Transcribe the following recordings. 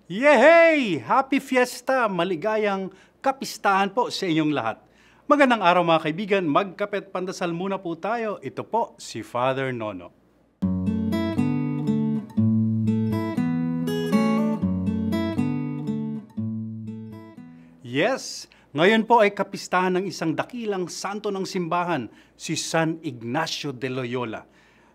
Yehey! Happy Fiesta! Maligayang kapistahan po sa inyong lahat. Magandang araw mga kaibigan, magkapet pandasal muna po tayo. Ito po si Father Nono. Yes, ngayon po ay kapistahan ng isang dakilang santo ng simbahan, si San Ignacio de Loyola.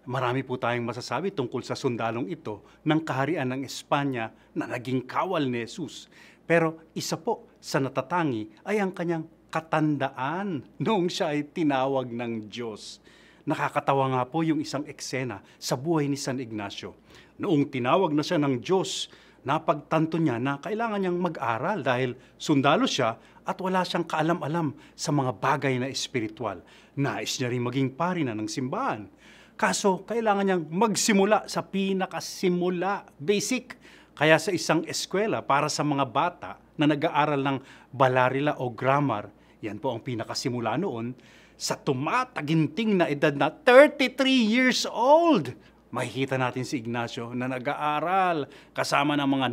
Marami po tayong masasabi tungkol sa sundalong ito ng kaharian ng Espanya na naging kawal ni Jesus. Pero isa po sa natatangi ay ang kanyang katandaan noong siya ay tinawag ng Diyos. Nakakatawa nga po yung isang eksena sa buhay ni San Ignacio. Noong tinawag na siya ng Diyos, napagtanto niya na kailangan niyang mag-aral dahil sundalo siya at wala siyang kaalam-alam sa mga bagay na espiritual. Nais niya rin maging pari na ng simbahan. Kaso, kailangan niyang magsimula sa pinakasimula, basic. Kaya sa isang eskwela para sa mga bata na nag-aaral ng balarila o grammar, yan po ang pinakasimula noon, sa tumataginting na edad na 33 years old. Makikita natin si Ignacio na nag-aaral kasama ng mga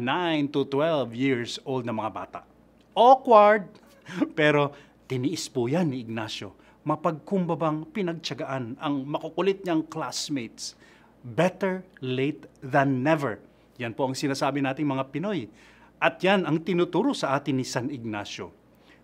9 to 12 years old na mga bata. Awkward! Pero tiniis po yan ni Ignacio. Mapagkumbabang pinagtiyagaan ang makukulit niyang classmates. Better late than never. Yan po ang sinasabi nating mga Pinoy. At yan ang tinuturo sa atin ni San Ignacio.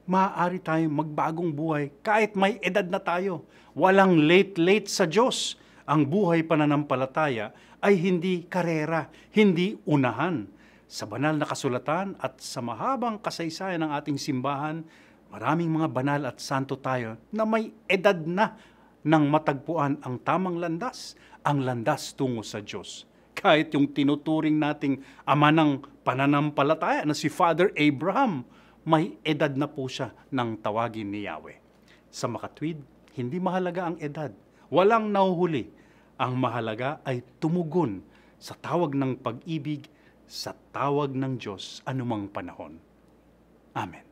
Maaari tayong magbagong buhay kahit may edad na tayo. Walang late sa Diyos. Ang buhay pananampalataya ay hindi karera, hindi unahan. Sa banal na kasulatan at sa mahabang kasaysayan ng ating simbahan, maraming mga banal at santo tayo na may edad na nang matagpuan ang tamang landas, ang landas tungo sa Diyos. Kahit yung tinuturing nating ama ng pananampalataya na si Father Abraham, may edad na po siya nang tawagin ni Yahweh. Sa makatwid, hindi mahalaga ang edad. Walang nahuhuli. Ang mahalaga ay tumugon sa tawag ng pag-ibig, sa tawag ng Diyos anumang panahon. Amen.